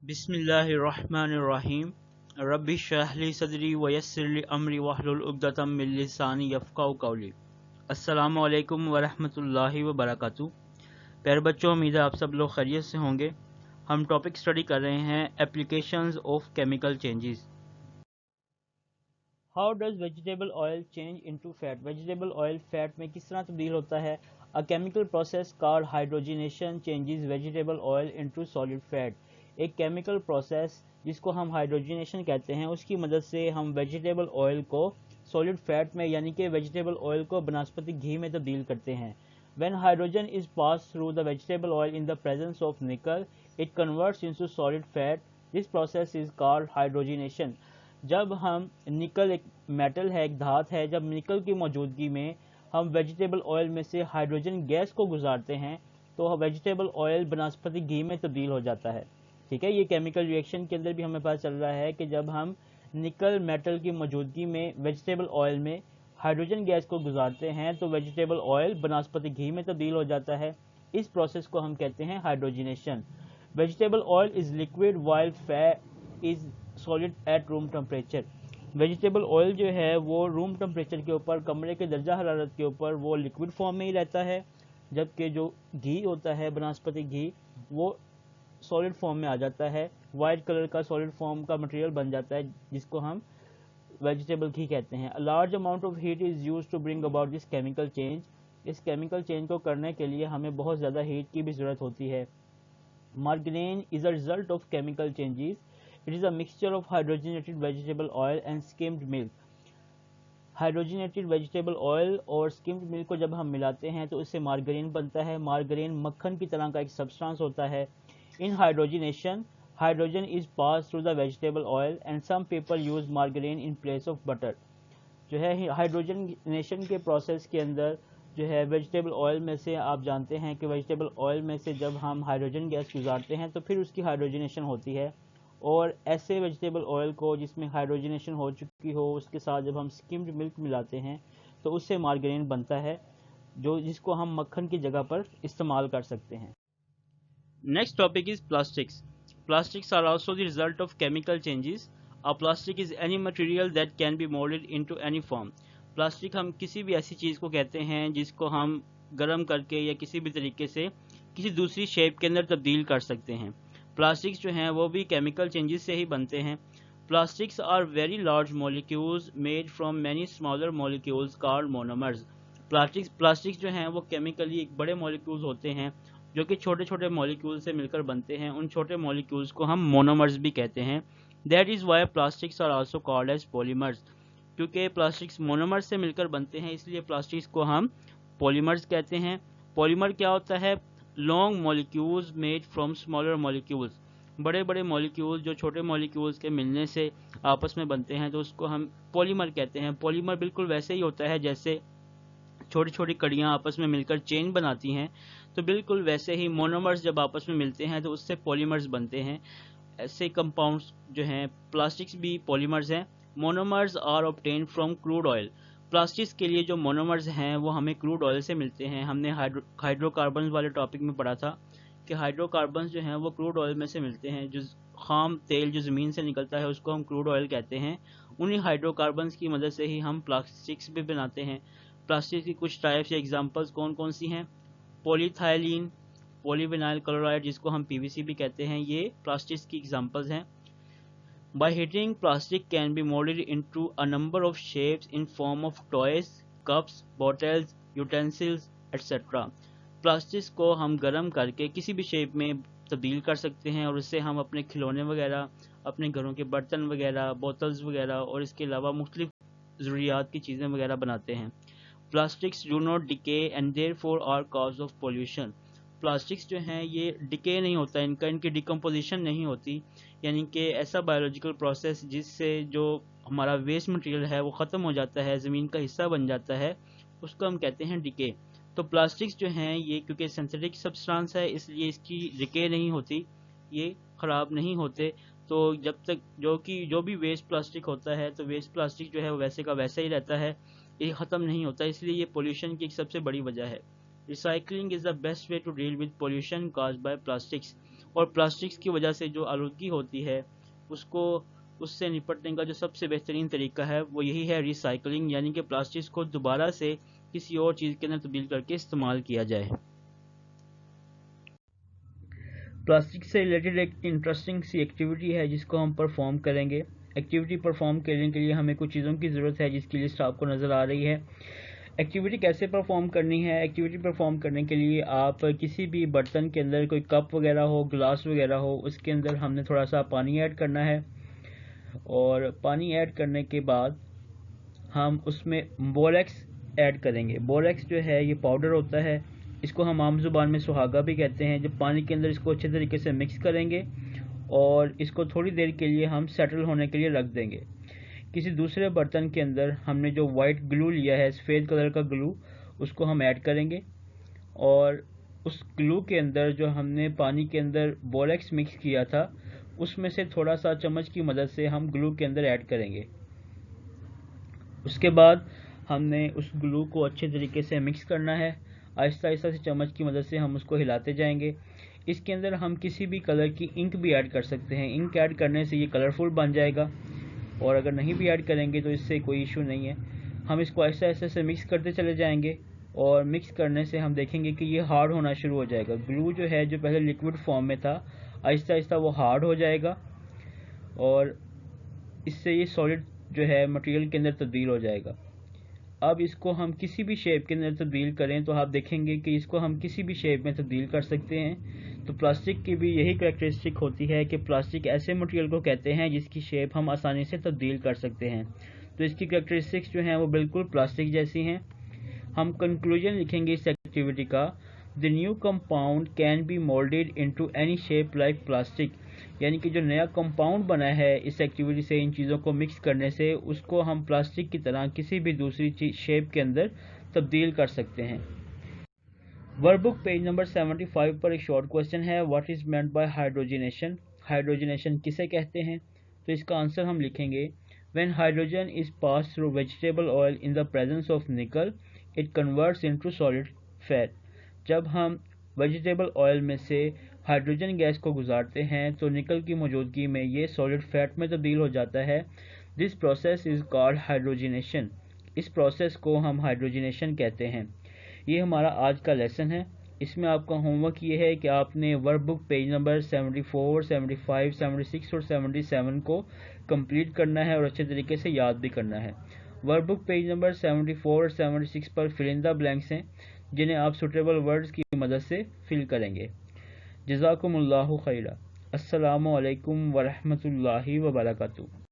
बिस्मिल्लाहिर्रहमानिर्रहीम। रब्बि इश्रह ली सदरी वयस्सिर ली अमरी वहलुल उक़दतम मिन लिसानी यफ़क़हू क़ौली। अस्सलामु अलैकुम वरहमतुल्लाहि वबरकातुहू। प्यारे बच्चों, उम्मीद है आप सब लोग खैरियत से होंगे। हम टॉपिक स्टडी कर रहे हैं applications of chemical changes. How does vegetable oil change into fat? Vegetable oil fat में किस तरह तब्दील होता है? A chemical process called hydrogenation changes vegetable oil into solid fat. एक केमिकल प्रोसेस जिसको हम हाइड्रोजनेशन कहते हैं, उसकी मदद से हम वेजिटेबल ऑयल को सॉलिड फैट में यानी कि वेजिटेबल ऑयल को बनस्पति घी में तब्दील करते हैं। When hydrogen is passed through the vegetable oil in the presence of nickel, it converts into solid fat. This process is called hydrogenation. जब हम निकल एक मेटल है, एक धात है, जब निकल की मौजूदगी में हम वेजिटेबल ऑयल में से हाइड्रोजन गैस को गुजारते हैं तो वेजिटेबल ऑयल बनस्पति घी में तब्दील हो जाता है। ठीक है, ये केमिकल रिएक्शन के अंदर भी हमें पता चल रहा है कि जब हम निकल मेटल की मौजूदगी में वेजिटेबल ऑयल में हाइड्रोजन गैस को गुजारते हैं तो वेजिटेबल ऑयल बनस्पति घी में तब्दील हो जाता है। इस प्रोसेस को हम कहते हैं hydrogenation. Vegetable oil is liquid while fat is solid at room temperature. Vegetable oil जो है वो रूम टेम्परेचर के ऊपर, कमरे के दर्जा हरारत के ऊपर वो लिक्विड फॉर्म में ही रहता है, जबकि जो घी होता है बनस्पति घी वो सॉलिड फॉर्म में आ जाता है। वाइट कलर का सॉलिड फॉर्म का मटेरियल बन जाता है जिसको हम वेजिटेबल घी कहते हैं। A large amount of heat is used to bring about this chemical change. इस केमिकल चेंज को करने के लिए हमें बहुत ज़्यादा हीट की भी ज़रूरत होती है। Margarine is a result of chemical changes. It is a mixture of hydrogenated vegetable oil and skimmed milk. Hydrogenated vegetable oil और स्किम्ड मिल्क को जब हम मिलाते हैं तो उससे मार्गरीन बनता है। मार्गरीन मक्खन की तरह का एक सब्सटेंस होता है। इन hydrogenation hydrogen is passed through the vegetable oil and some people use margarine in place of butter। जो है हाइड्रोजनेशन के प्रोसेस के अंदर जो है वेजिटेबल ऑयल में से आप जानते हैं कि वेजिटेबल ऑयल में से जब हम हाइड्रोजन गैस गुजारते हैं तो फिर उसकी हाइड्रोजनेशन होती है, और ऐसे वेजिटेबल ऑयल को जिसमें हाइड्रोजनेशन हो चुकी हो उसके साथ जब हम स्किम्ड मिल्क मिलाते हैं तो उससे मार्गरीन बनता है, जिसको हम मक्खन की जगह पर इस्तेमाल कर सकते हैं। Next topic is plastics. Plastics are also the result of chemical changes. A plastic is any material that can be molded into any form. Plastic हम किसी भी ऐसी चीज़ को कहते हैं जिसको हम गर्म करके या किसी भी तरीके से किसी दूसरी शेप के अंदर तब्दील कर सकते हैं। प्लास्टिक्स जो हैं वो भी केमिकल चेंजेस से ही बनते हैं। Plastics are very large molecules made from many smaller molecules called monomers. Plastics जो हैं वो केमिकली एक बड़े मॉलिक्यूल्स होते हैं जो कि छोटे छोटे मॉलिक्यूल से मिलकर बनते हैं। उन छोटे मॉलिक्यूल्स को हम मोनोमर्स भी कहते हैं। That is why plastics are also called as polymers. क्योंकि प्लास्टिक्स मोनोमर्स से मिलकर बनते हैं इसलिए प्लास्टिक्स को हम पॉलीमर्स कहते हैं। पॉलीमर क्या होता है? Long molecules made from smaller molecules. बड़े बड़े मॉलिक्यूल्स जो छोटे मॉलिक्यूल्स के मिलने से आपस में बनते हैं तो उसको हम पॉलीमर कहते हैं। पॉलीमर बिल्कुल वैसे ही होता है जैसे छोटी छोटी कड़ियाँ आपस में मिलकर चेन बनाती हैं, तो बिल्कुल वैसे ही मोनोमर्स जब आपस में मिलते हैं तो उससे पॉलीमर्स बनते हैं। ऐसे कंपाउंड्स जो हैं प्लास्टिक्स भी पॉलीमर्स हैं। Monomers are obtain from crude oil. Plastics के लिए जो मोनोमर्स हैं वो हमें क्रूड ऑयल से मिलते हैं। हमने हाइड्रोकार्बन वाले टॉपिक में पढ़ा था कि हाइड्रोकार्बन जो हैं वो क्रूड ऑयल में से मिलते हैं। जो खाम तेल जो ज़मीन से निकलता है उसको हम क्रूड ऑयल कहते हैं। उन्हीं हाइड्रोकार्बन की मदद से ही हम प्लास्टिक्स भी बनाते हैं। प्लास्टिक की कुछ टाइप्स या एग्जांपल्स कौन कौन सी हैं? पॉलीथाइलिन, पॉलीविनाइल क्लोराइड जिसको हम पीवीसी भी कहते हैं, ये प्लास्टिक्स की एग्जांपल्स हैं। By heating plastic can be moulded into a number of shapes in form of toys, cups, bottles, utensils etcetera. Plastics को हम गर्म करके किसी भी शेप में तब्दील कर सकते हैं और उससे हम अपने खिलौने वगैरह, अपने घरों के बर्तन वगैरह, बोतल्स वगैरह और इसके अलावा मुख्तलिफ ज़रूरियात की चीज़ें वगैरह बनाते हैं। Plastics do not decay and therefore are cause of pollution. Plastics जो हैं ये डिके नहीं होता, इनकी डिकम्पोजिशन नहीं होती, यानी कि ऐसा बायोलॉजिकल प्रोसेस जिससे जो हमारा वेस्ट मटेरियल है वो ख़त्म हो जाता है, ज़मीन का हिस्सा बन जाता है, उसको हम कहते हैं डिके। तो प्लास्टिक्स जो हैं ये क्योंकि सिंथेटिक सब्सटेंस है इसलिए इसकी डिके नहीं होती, ये ख़राब नहीं होते। तो जब तक जो भी वेस्ट प्लास्टिक होता है तो वेस्ट प्लास्टिक जो है वो वैसे का वैसा ही रहता है, ये ख़त्म नहीं होता, इसलिए ये पोल्यूशन की एक सबसे बड़ी वजह है। Recycling is the best way to deal with pollution caused by plastics. اور پلاسٹکس کی وجہ سے جو آلودگی ہوتی ہے اس سے نپٹنے کا جو سب سے بہترین طریقہ ہے وہ یہی ہے ریسائکلنگ، یعنی کہ پلاسٹکس کو دوبارہ سے کسی اور چیز کے اندر تبدیل کر کے استعمال کیا جائے۔ پلاسٹک سے ریلیٹڈ ایک انٹرسٹنگ سی ایکٹیویٹی ہے جس کو ہم پرفارم کریں گے۔ ایکٹیویٹی پرفارم کرنے کے لیے ہمیں کچھ چیزوں کی ضرورت ہے جس کی لسٹ آپ کو نظر آ رہی ہے۔ ایکٹیویٹی کیسے پرفارم کرنی ہے؟ ایکٹیویٹی پرفارم کرنے کے لیے آپ کسی بھی برتن کے اندر کوئی کپ وغیرہ ہو، گلاس وغیرہ ہو، اس کے اندر ہم نے تھوڑا سا پانی ایڈ کرنا ہے، اور پانی ایڈ کرنے کے بعد ہم اس میں بوریکس ایڈ کریں گے۔ بوریکس جو ہے یہ پاؤڈر ہوتا ہے، اس کو ہم عام زبان میں سہاگا بھی کہتے ہیں۔ جب پانی کے اندر اس کو اچھے طریقے سے مکس کریں گے اور اس کو تھوڑی دیر کے لیے ہم سیٹل ہونے کے لیے رکھ دیں گے۔ کسی دوسرے برتن کے اندر ہم نے جو وائٹ گلو لیا ہے، سفید کلر کا گلو، اس کو ہم ایڈ کریں گے، اور اس گلو کے اندر جو ہم نے پانی کے اندر بوریکس مکس کیا تھا اس میں سے تھوڑا سا چمچ کی مدد سے ہم گلو کے اندر ایڈ کریں گے۔ اس کے بعد ہم نے اس گلو کو اچھے طریقے سے مکس کرنا ہے، آہستہ آہستہ سے چمچ کی مدد سے ہم اس کو ہلاتے جائیں گے۔ اس کے اندر ہم کسی بھی کلر کی انک بھی ایڈ کر سکتے ہیں۔ انک ایڈ کرنے سے یہ کلرفل بن جائے گا، اور اگر نہیں بھی ایڈ کریں گے تو اس سے کوئی ایشو نہیں ہے۔ ہم اس کو آہستہ آہستہ سے مکس کرتے چلے جائیں گے، اور مکس کرنے سے ہم دیکھیں گے کہ یہ ہارڈ ہونا شروع ہو جائے گا۔ گلو جو ہے جو پہلے لیکوڈ فارم میں تھا، آہستہ آہستہ وہ ہارڈ ہو جائے گا، اور اس سے یہ سالڈ جو ہے مٹیریل کے اندر تبدیل ہو جائے گا۔ اب اس کو ہم کسی بھی شیپ کے اندر تبدیل کریں تو آپ دیکھیں گے کہ اس کو ہم کسی بھی شیپ میں تبدیل کر سکتے ہیں۔ تو پلاسٹک کی بھی یہی کریکٹرسٹک ہوتی ہے کہ پلاسٹک ایسے مٹیریل کو کہتے ہیں جس کی شیپ ہم آسانی سے تبدیل کر سکتے ہیں۔ تو اس کی کریکٹرسٹکس جو ہیں وہ بالکل پلاسٹک جیسی ہیں۔ ہم کنکلوژن لکھیں گے اس ایکٹیویٹی کا: The new compound can be molded into any shape like plastic، یعنی کہ جو نیا کمپاؤنڈ بنا ہے اس ایکٹیویٹی سے، ان چیزوں کو مکس کرنے سے، اس کو ہم پلاسٹک کی طرح کسی بھی دوسری شیپ کے اندر تبدیل کر سکتے ہیں۔ ورک بک پیج نمبر 75 پر ایک شارٹ کوسچن ہے: what is meant by hydrogenation? Hydrogenation کسے کہتے ہیں؟ تو اس کا آنسر ہم لکھیں گے: when hydrogen is passed through vegetable oil in the presence of nickel, it converts into solid fat۔ جب ہم ویجیٹیبل آئل میں سے ہائیڈروجن گیس کو گزارتے ہیں تو نکل کی موجودگی میں یہ سالڈ فیٹ میں تبدیل ہو جاتا ہے۔ This process is called hydrogenation. اس پروسیس کو ہم ہائیڈروجنیشن کہتے ہیں۔ یہ ہمارا آج کا لیسن ہے۔ اس میں آپ کا ہوم ورک یہ ہے کہ آپ نے ورک بک پیج نمبر 74، 75، 76 اور 77 کو کمپلیٹ کرنا ہے اور اچھے طریقے سے یاد بھی کرنا ہے۔ ورک بک پیج نمبر 74 اور 76 پر فل ان دا بلینکس ہیں جنہیں آپ سوٹیبل ورڈز کی مدد سے فل کریں گے۔ جزاکم اللہ خیرا۔ السلام علیکم ورحمۃ اللہ وبرکاتہ۔